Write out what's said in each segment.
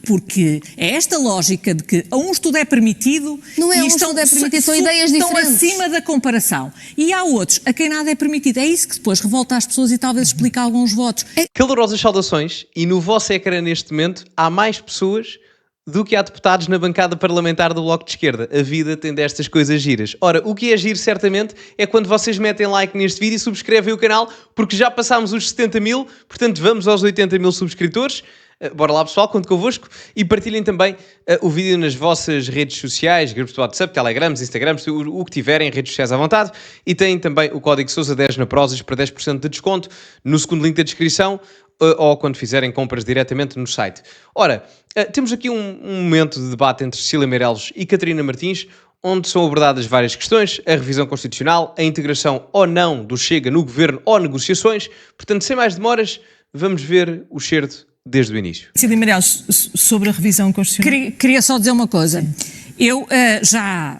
porque é esta lógica de que a uns tudo é permitido não é e tudo é permitido, são ideias diferentes. Estão acima da comparação. E há outros a quem nada é permitido. É isso que depois revolta as pessoas e talvez explica alguns votos. Calorosas saudações, e no vosso ecrã neste momento há mais pessoas do que há deputados na bancada parlamentar do Bloco de Esquerda. A vida tem destas coisas giras. Ora, o que é giro certamente é quando vocês metem like neste vídeo e subscrevem o canal, porque já passámos os 70 mil, portanto vamos aos 80 mil subscritores. Bora lá pessoal, conto convosco, e partilhem também o vídeo nas vossas redes sociais, grupos de WhatsApp, Telegrams, Instagrams, o que tiverem, redes sociais à vontade, e têm também o código Sousa10 na Prozis para 10% de desconto no segundo link da descrição, ou quando fizerem compras diretamente no site. Ora, temos aqui um momento de debate entre Cecília Meirelles e Catarina Martins, onde são abordadas várias questões, a revisão constitucional, a integração ou não do Chega no governo ou negociações. Portanto, sem mais demoras, vamos ver o excerto desde o início. Cecília Meirelles, sobre a revisão constitucional. Queria só dizer uma coisa. Eu já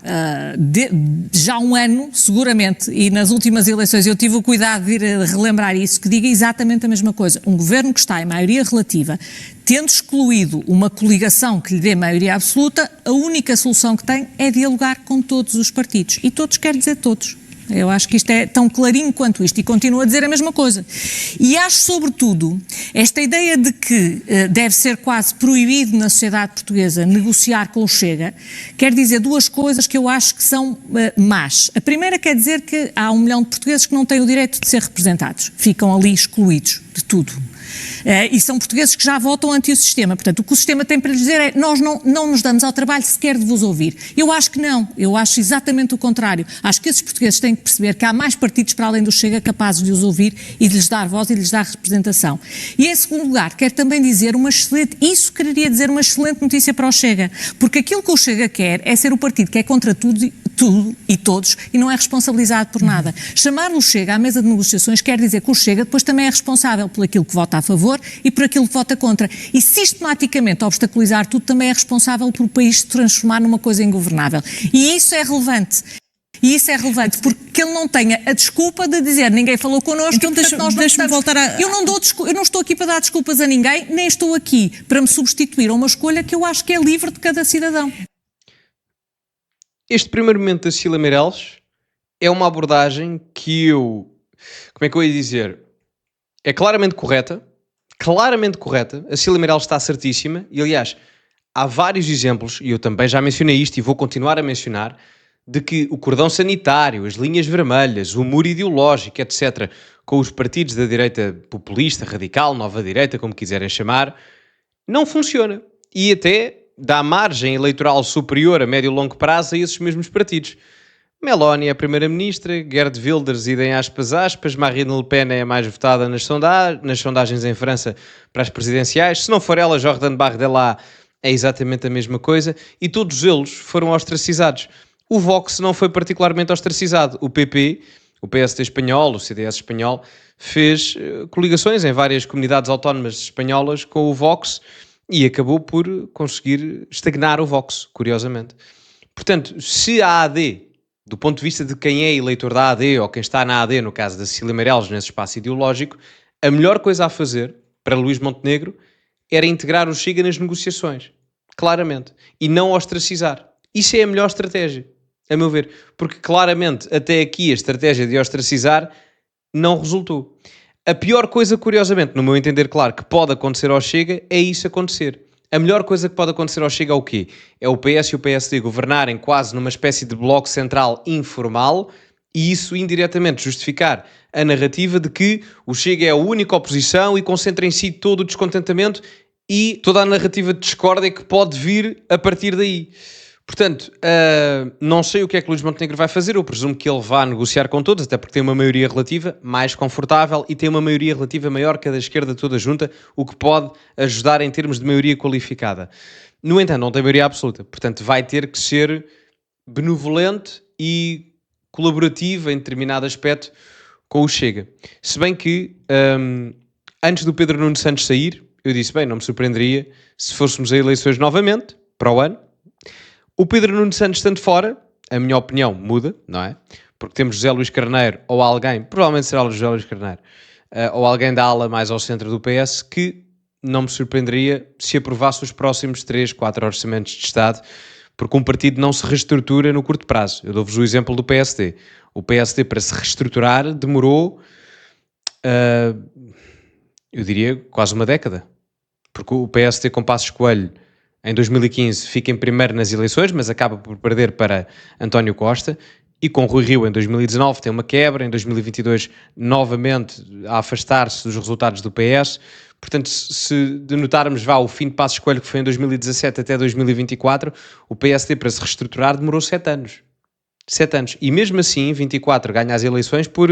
há um ano, seguramente, e nas últimas eleições eu tive o cuidado de ir relembrar isso, que diga exatamente a mesma coisa. Um governo que está em maioria relativa, tendo excluído uma coligação que lhe dê maioria absoluta, a única solução que tem é dialogar com todos os partidos. E todos quer dizer todos. Eu acho que isto é tão clarinho quanto isto e continuo a dizer a mesma coisa. E acho, sobretudo, esta ideia de que deve ser quase proibido na sociedade portuguesa negociar com o Chega, quer dizer duas coisas que eu acho que são más. A primeira quer dizer que há 1 milhão de portugueses que não têm o direito de ser representados, ficam ali excluídos de tudo. E são portugueses que já votam anti o sistema. Portanto, o que o sistema tem para lhes dizer é nós não nos damos ao trabalho sequer de vos ouvir. Eu acho que não. Eu acho exatamente o contrário. Acho que esses portugueses têm que perceber que há mais partidos para além do Chega capazes de os ouvir e de lhes dar voz e de lhes dar representação. E em segundo lugar, quero também dizer isso quereria dizer uma excelente notícia para o Chega. Porque aquilo que o Chega quer é ser o partido que é contra tudo e todos e não é responsabilizado por nada. Chamar o Chega à mesa de negociações quer dizer que o Chega depois também é responsável por aquilo que vota a favor e por aquilo que vota contra. E sistematicamente obstaculizar tudo também é responsável por o país se transformar numa coisa ingovernável. E isso é relevante. E isso é relevante porque ele não tenha a desculpa de dizer ninguém falou connosco. Então deixa-me voltar a... Eu não estou aqui para dar desculpas a ninguém, nem estou aqui para me substituir a uma escolha que eu acho que é livre de cada cidadão. Este primeiro momento da Cecília Meirelles é uma abordagem que eu... Como é que eu ia dizer? É claramente correta. A Cecília Meirelles está certíssima. E, aliás, há vários exemplos, e eu também já mencionei isto e vou continuar a mencionar, de que o cordão sanitário, as linhas vermelhas, o muro ideológico, etc., com os partidos da direita populista, radical, nova direita, como quiserem chamar, não funciona. E até dá margem eleitoral superior a médio e longo prazo a esses mesmos partidos. Meloni é a primeira-ministra, Geert Wilders, idem aspas, Marine Le Pen é a mais votada nas sondagens em França para as presidenciais. Se não for ela, Jordan Bardella é exatamente a mesma coisa. E todos eles foram ostracizados. O Vox não foi particularmente ostracizado. O PP, o PSD espanhol, o CDS espanhol, fez coligações em várias comunidades autónomas espanholas com o Vox e acabou por conseguir estagnar o Vox, curiosamente. Portanto, se a AD, do ponto de vista de quem é eleitor da AD ou quem está na AD, no caso da Cecília Meirelles, nesse espaço ideológico, a melhor coisa a fazer para Luís Montenegro era integrar o Chega nas negociações, claramente, e não ostracizar. Isso é a melhor estratégia, a meu ver, porque claramente até aqui a estratégia de ostracizar não resultou. A pior coisa, curiosamente, no meu entender, claro, que pode acontecer ao Chega é isso acontecer. A melhor coisa que pode acontecer ao Chega é o quê? É o PS e o PSD governarem quase numa espécie de bloco central informal e isso indiretamente justificar a narrativa de que o Chega é a única oposição e concentra em si todo o descontentamento e toda a narrativa de discórdia que pode vir a partir daí. Portanto, não sei o que é que Luís Montenegro vai fazer, eu presumo que ele vá negociar com todos, até porque tem uma maioria relativa mais confortável e tem uma maioria relativa maior que a da esquerda toda junta, o que pode ajudar em termos de maioria qualificada. No entanto, não tem maioria absoluta, portanto vai ter que ser benevolente e colaborativo em determinado aspecto com o Chega. Se bem que, antes do Pedro Nuno Santos sair, eu disse, bem, não me surpreenderia se fôssemos a eleições novamente, para o ano. O Pedro Nuno Santos estando fora, a minha opinião muda, não é? Porque temos José Luís Carneiro ou alguém, provavelmente será o José Luís Carneiro, ou alguém da ala mais ao centro do PS, que não me surpreenderia se aprovasse os próximos 3, 4 orçamentos de Estado, porque um partido não se reestrutura no curto prazo. Eu dou-vos o exemplo do PSD. O PSD, para se reestruturar, demorou, eu diria, quase uma década. Porque o PSD com Passos Coelho, em 2015, fica em primeiro nas eleições, mas acaba por perder para António Costa. E com Rui Rio, em 2019, tem uma quebra. Em 2022, novamente, a afastar-se dos resultados do PS. Portanto, se denotarmos o fim de Passos Coelho, que foi em 2017 até 2024, o PSD, para se reestruturar, demorou 7 anos. 7 anos. E mesmo assim, 24 ganha as eleições por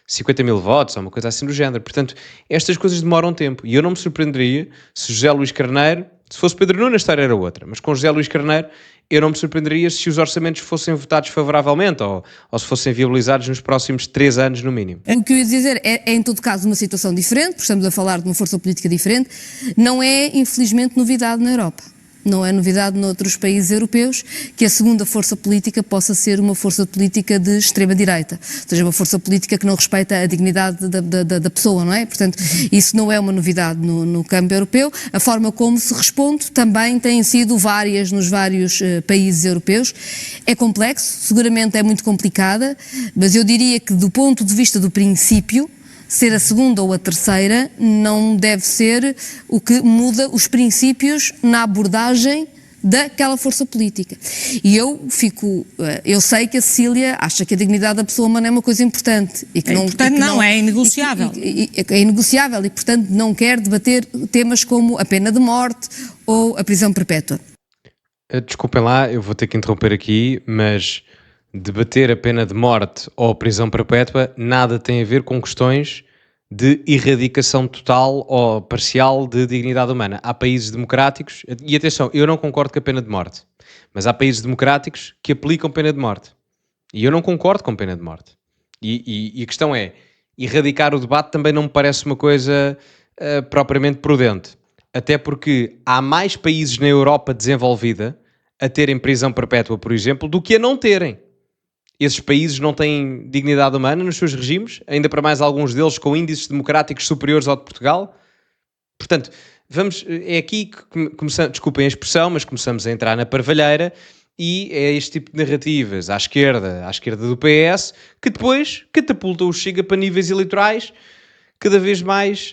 50 mil votos, ou uma coisa assim do género. Portanto, estas coisas demoram tempo. E eu não me surpreenderia se José Luís Carneiro, se fosse Pedro Nuno, a história era outra, mas com José Luís Carneiro, eu não me surpreenderia se os orçamentos fossem votados favoravelmente ou se fossem viabilizados nos próximos 3 anos, no mínimo. O que eu ia dizer é, em todo caso, uma situação diferente, porque estamos a falar de uma força política diferente, não é, infelizmente, novidade na Europa. Não é novidade noutros países europeus que a segunda força política possa ser uma força política de extrema-direita, ou seja, uma força política que não respeita a dignidade da pessoa, não é? Portanto, isso não é uma novidade no campo europeu. A forma como se responde também tem sido várias nos vários países europeus. É complexo, seguramente é muito complicada, mas eu diria que do ponto de vista do princípio, ser a segunda ou a terceira não deve ser o que muda os princípios na abordagem daquela força política. E eu sei que a Cecília acha que a dignidade da pessoa humana é uma coisa importante. E que é inegociável. É inegociável e, portanto, não quer debater temas como a pena de morte ou a prisão perpétua. Desculpem lá, eu vou ter que interromper aqui, mas debater a pena de morte ou prisão perpétua nada tem a ver com questões de erradicação total ou parcial de dignidade humana. Há países democráticos, e atenção, eu não concordo com a pena de morte, mas há países democráticos que aplicam pena de morte. E eu não concordo com pena de morte. E a questão é, erradicar o debate também não me parece uma coisa propriamente prudente. Até porque há mais países na Europa desenvolvida a terem prisão perpétua, por exemplo, do que a não terem. Esses países não têm dignidade humana nos seus regimes, ainda para mais alguns deles com índices democráticos superiores ao de Portugal. Portanto, é aqui que começamos, desculpem a expressão, mas começamos a entrar na parvalheira e é este tipo de narrativas à esquerda do PS, que depois catapultam o Chega para níveis eleitorais cada vez mais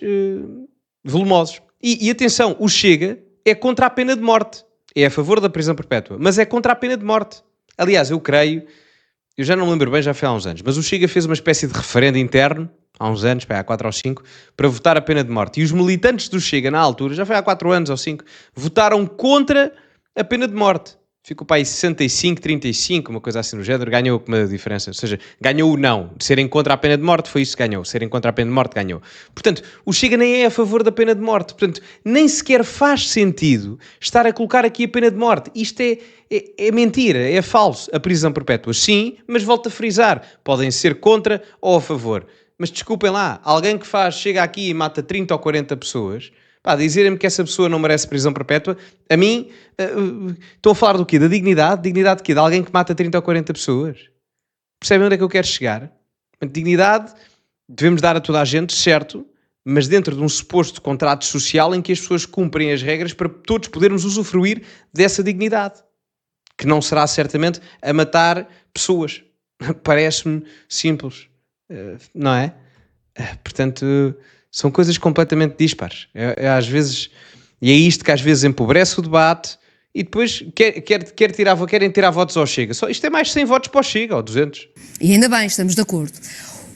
volumosos. E atenção, o Chega é contra a pena de morte. É a favor da prisão perpétua, mas é contra a pena de morte. Aliás, eu já não me lembro bem, já foi há uns anos, mas o Chega fez uma espécie de referendo interno, há uns anos, há 4 ou 5, para votar a pena de morte. E os militantes do Chega, na altura, já foi há 4 anos ou 5, votaram contra a pena de morte. Ficou para aí 65-35, uma coisa assim no género, ganhou com uma diferença. Ou seja, ganhou o não. De serem contra a pena de morte, foi isso que ganhou. Serem contra a pena de morte, ganhou. Portanto, o Chega nem é a favor da pena de morte. Portanto, nem sequer faz sentido estar a colocar aqui a pena de morte. Isto é mentira, é falso. A prisão perpétua, sim, mas volto a frisar. Podem ser contra ou a favor. Mas desculpem lá, alguém que chega aqui e mata 30 ou 40 pessoas... dizerem-me que essa pessoa não merece prisão perpétua, a mim, estou a falar do quê? Da dignidade? Dignidade de quê? De alguém que mata 30 ou 40 pessoas? Percebem onde é que eu quero chegar? Dignidade devemos dar a toda a gente, certo, mas dentro de um suposto contrato social em que as pessoas cumprem as regras para todos podermos usufruir dessa dignidade, que não será certamente a matar pessoas. Parece-me simples, não é? Portanto... são coisas completamente dispares. Às vezes, e é isto que às vezes empobrece o debate e depois querem tirar votos ao Chega. Isto é mais 100 votos para o Chega, ou 200. E ainda bem, estamos de acordo.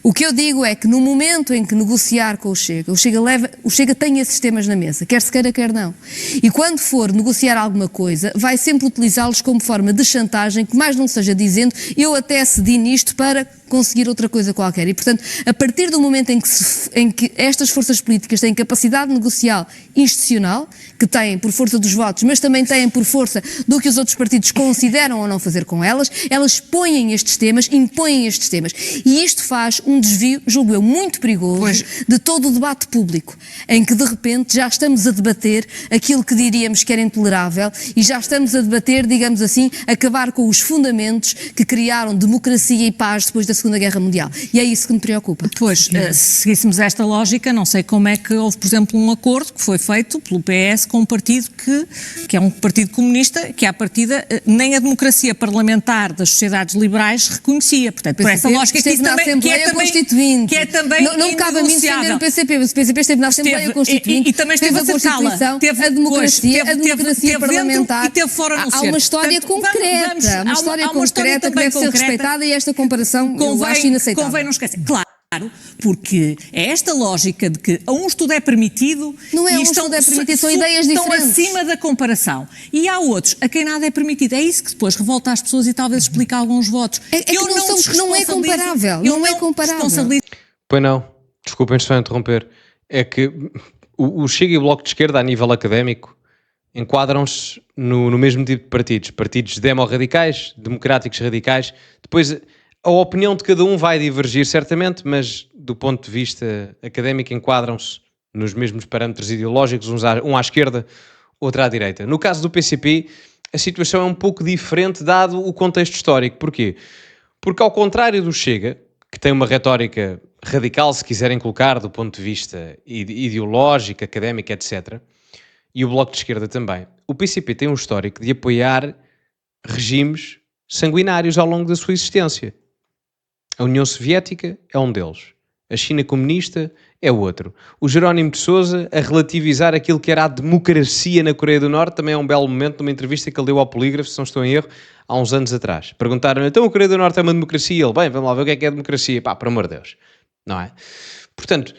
O que eu digo é que no momento em que negociar com o Chega tem esses temas na mesa, quer se queira, quer não. E quando for negociar alguma coisa, vai sempre utilizá-los como forma de chantagem, que mais não seja dizendo, eu até cedi nisto para conseguir outra coisa qualquer. E, portanto, a partir do momento em que estas forças políticas têm capacidade negocial institucional, que têm por força dos votos, mas também têm por força do que os outros partidos consideram ou não fazer com elas, elas põem estes temas, impõem estes temas. E isto faz um um desvio, julgo eu, muito perigoso de todo o debate público, em que de repente já estamos a debater aquilo que diríamos que era intolerável e já estamos a debater, digamos assim, acabar com os fundamentos que criaram democracia e paz depois da Segunda Guerra Mundial. E é isso que me preocupa. Pois, se seguíssemos esta lógica, não sei como é que houve, por exemplo, um acordo que foi feito pelo PS com um partido que é um partido comunista, que à partida nem a democracia parlamentar das sociedades liberais reconhecia. Portanto, por essa lógica que na Assembleia Constituinte. Que é também não cabe a mim defender o PCP, mas o PCP esteve na Assembleia Constituinte, e também esteve a Constituição, a democracia parlamentar. E teve fora no Há uma história concreta, uma história concreta que deve ser respeitada, e esta comparação eu acho inaceitável. Convém não esquecer. Claro, porque é esta lógica de que a um estudo é permitido não é um estudo é permitido, são ideias diferentes. Estão acima da comparação. E há outros a quem nada é permitido. É isso que depois revolta as pessoas e talvez explica alguns votos. Não é comparável. Não é comparável. Pois não. Desculpem só interromper. É que o Chega e o Bloco de Esquerda, a nível académico, enquadram-se no mesmo tipo de partidos. Partidos demo-radicais, democráticos radicais. Depois, a opinião de cada um vai divergir, certamente, mas do ponto de vista académico enquadram-se nos mesmos parâmetros ideológicos, um à esquerda, outro à direita. No caso do PCP, a situação é um pouco diferente, dado o contexto histórico. Porquê? Porque, ao contrário do Chega, que tem uma retórica radical, se quiserem colocar, do ponto de vista ideológico, académico, etc., e o Bloco de Esquerda também, o PCP tem um histórico de apoiar regimes sanguinários ao longo da sua existência. A União Soviética é um deles. A China comunista é outro. O Jerónimo de Sousa a relativizar aquilo que era a democracia na Coreia do Norte também é um belo momento numa entrevista que ele deu ao Polígrafo, se não estou em erro, há uns anos atrás. Perguntaram-lhe, então a Coreia do Norte é uma democracia? Ele, bem, vamos lá ver o que é democracia. Pá, por amor de Deus. Não é? Portanto,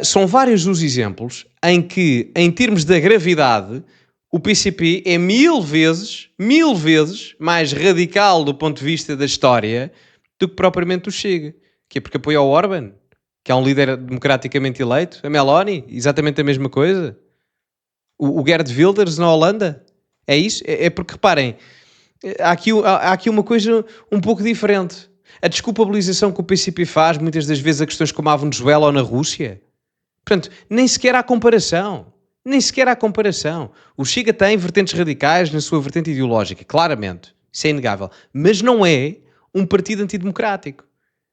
são vários os exemplos em que, em termos da gravidade, o PCP é mil vezes mais radical do ponto de vista da história do que propriamente o Chega. Que é porque apoia o Orbán, que é um líder democraticamente eleito. A Meloni, exatamente a mesma coisa. O Geert Wilders na Holanda, é isso? É porque, reparem, há aqui uma coisa um pouco diferente. A desculpabilização que o PCP faz, muitas das vezes, a questões como a Venezuela ou na Rússia. Portanto, nem sequer há comparação. Nem sequer há comparação. O Chega tem vertentes radicais na sua vertente ideológica, claramente. Isso é inegável. Mas não é um partido antidemocrático.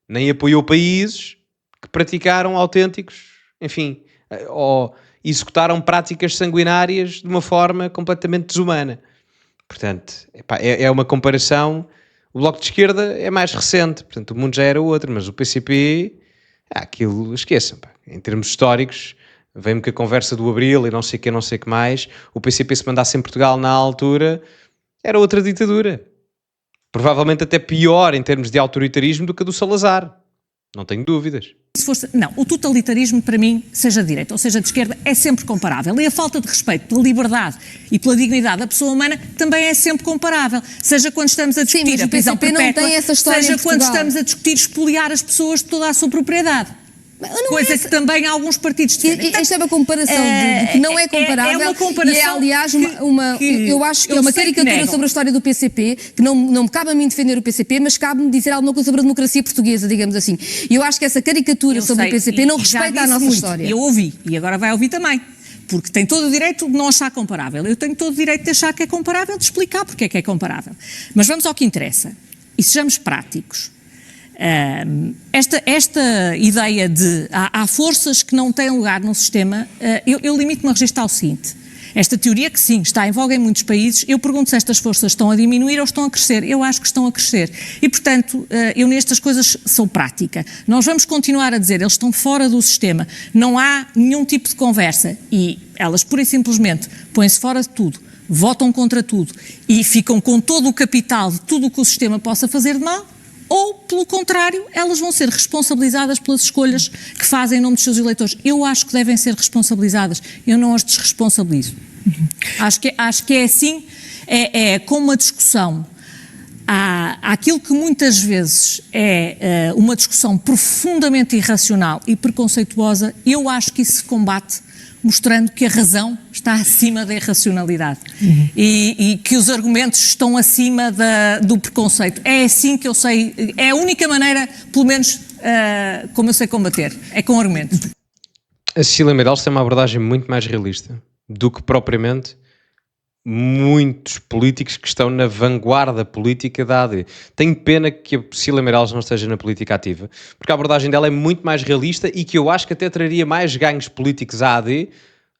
Nem apoiou países que praticaram autênticos, enfim, ou executaram práticas sanguinárias de uma forma completamente desumana. Portanto, é uma comparação. O Bloco de Esquerda é mais recente, portanto, o mundo já era outro, mas o PCP, aquilo, esqueçam, pá. Em termos históricos, vem-me que a conversa do Abril e não sei o que mais, o PCP se mandasse em Portugal na altura, era outra ditadura. Provavelmente até pior em termos de autoritarismo do que a do Salazar. Não tenho dúvidas. Não, o totalitarismo para mim, seja de direita ou seja de esquerda, é sempre comparável. E a falta de respeito pela liberdade e pela dignidade da pessoa humana também é sempre comparável. Seja quando estamos a discutir a prisão perpétua, seja quando estamos a discutir expoliar as pessoas de toda a sua propriedade. Coisa que também alguns partidos defendem. Esta é uma comparação de que não é comparável. É uma comparação e é, aliás, eu acho que é uma caricatura sobre a história do PCP, que não me cabe a mim defender o PCP, mas cabe-me dizer alguma coisa sobre a democracia portuguesa, digamos assim. E eu acho que essa caricatura sobre o PCP não respeita a nossa história. Eu ouvi, e agora vai ouvir também. Porque tem todo o direito de não achar comparável. Eu tenho todo o direito de achar que é comparável, de explicar porque é que é comparável. Mas vamos ao que interessa. E sejamos práticos. Esta ideia de há forças que não têm lugar no sistema, eu limito-me a registrar o seguinte. Esta teoria que sim, está em voga em muitos países, eu pergunto se estas forças estão a diminuir ou estão a crescer. Eu acho que estão a crescer. E, portanto, eu nestas coisas sou prática. Nós vamos continuar a dizer, eles estão fora do sistema, não há nenhum tipo de conversa e elas pura e simplesmente põem-se fora de tudo, votam contra tudo e ficam com todo o capital de tudo o que o sistema possa fazer de mal. Ou, pelo contrário, elas vão ser responsabilizadas pelas escolhas que fazem em nome dos seus eleitores. Eu acho que devem ser responsabilizadas. Eu não as desresponsabilizo. Acho que é assim, é como uma discussão. Há aquilo que muitas vezes é uma discussão profundamente irracional e preconceituosa. Eu acho que isso se combate mostrando que a razão está acima da irracionalidade e que os argumentos estão acima do preconceito. É assim que eu sei, é a única maneira, pelo menos, como eu sei combater, é com argumentos. A Cecília Meirelles tem uma abordagem muito mais realista do que propriamente muitos políticos que estão na vanguarda política da AD. Tenho pena que a Cecília Meirelles não esteja na política ativa, porque a abordagem dela é muito mais realista e que eu acho que até traria mais ganhos políticos à AD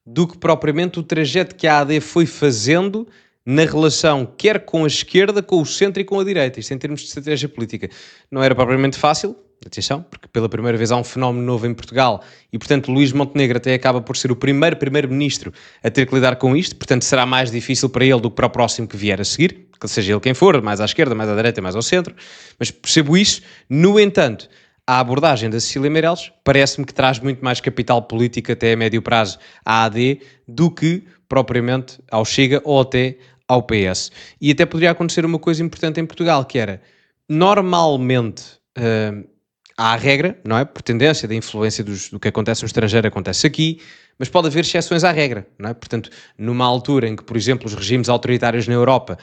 do que propriamente o trajeto que a AD foi fazendo na relação quer com a esquerda, com o centro e com a direita. Isto em termos de estratégia política. Não era propriamente fácil, atenção, porque pela primeira vez há um fenómeno novo em Portugal e, portanto, Luís Montenegro até acaba por ser o primeiro primeiro-ministro a ter que lidar com isto, portanto, será mais difícil para ele do que para o próximo que vier a seguir, que seja ele quem for, mais à esquerda, mais à direita, mais ao centro, mas percebo isso. No entanto, a abordagem da Cecília Meirelles parece-me que traz muito mais capital político até a médio prazo à AD do que propriamente ao Chega ou até ao PS. E até poderia acontecer uma coisa importante em Portugal, que era, normalmente, há a regra, não é? Por tendência da influência do que acontece no estrangeiro, acontece aqui, mas pode haver exceções à regra, não é? Portanto, numa altura em que, por exemplo, os regimes autoritários na Europa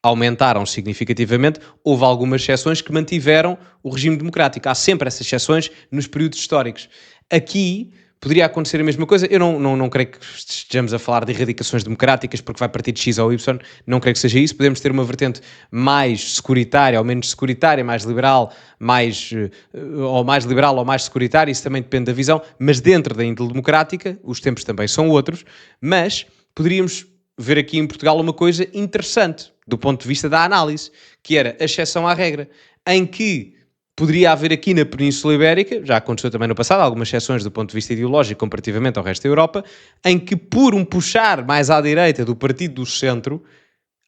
aumentaram significativamente, houve algumas exceções que mantiveram o regime democrático. Há sempre essas exceções nos períodos históricos. Aqui poderia acontecer a mesma coisa. Eu não creio que estejamos a falar de erradicações democráticas porque vai partir de X ou Y, não creio que seja isso. Podemos ter uma vertente mais securitária ou menos securitária, mais liberal, ou mais liberal ou mais securitária, isso também depende da visão, mas dentro da índole democrática, os tempos também são outros, mas poderíamos ver aqui em Portugal uma coisa interessante do ponto de vista da análise, que era a exceção à regra, em que poderia haver aqui na Península Ibérica, já aconteceu também no passado, algumas exceções do ponto de vista ideológico comparativamente ao resto da Europa, em que por um puxar mais à direita do partido do centro,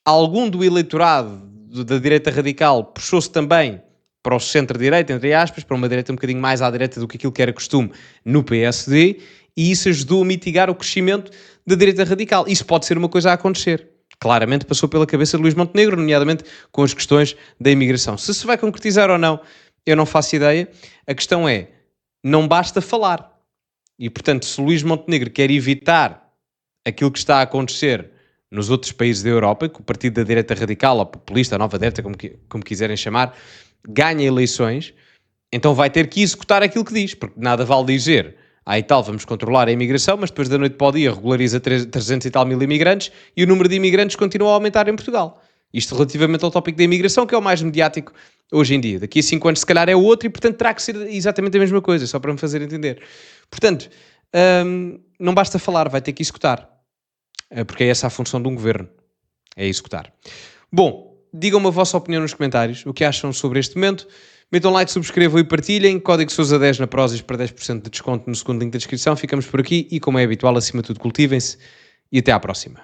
algum do eleitorado da direita radical puxou-se também para o centro-direita, entre aspas, para uma direita um bocadinho mais à direita do que aquilo que era costume no PSD, e isso ajudou a mitigar o crescimento da direita radical. Isso pode ser uma coisa a acontecer. Claramente passou pela cabeça de Luís Montenegro, nomeadamente com as questões da imigração. Se vai concretizar ou não, eu não faço ideia. A questão é, não basta falar. E, portanto, se Luís Montenegro quer evitar aquilo que está a acontecer nos outros países da Europa, que o partido da direita radical, ou populista, a nova direita, como quiserem chamar, ganha eleições, então vai ter que executar aquilo que diz, porque nada vale dizer e tal, vamos controlar a imigração, mas depois da noite para o dia regulariza 300 e tal mil imigrantes e o número de imigrantes continua a aumentar em Portugal. Isto relativamente ao tópico da imigração, que é o mais mediático hoje em dia. Daqui a 5 anos, se calhar, é outro e, portanto, terá que ser exatamente a mesma coisa, só para me fazer entender. Portanto, não basta falar, vai ter que executar. Porque é essa a função de um governo. É executar. Bom, digam-me a vossa opinião nos comentários, o que acham sobre este momento. Metam like, subscrevam e partilhem. Código Sousa10 na Prozis para 10% de desconto no segundo link da descrição. Ficamos por aqui e, como é habitual, acima de tudo, cultivem-se e até à próxima.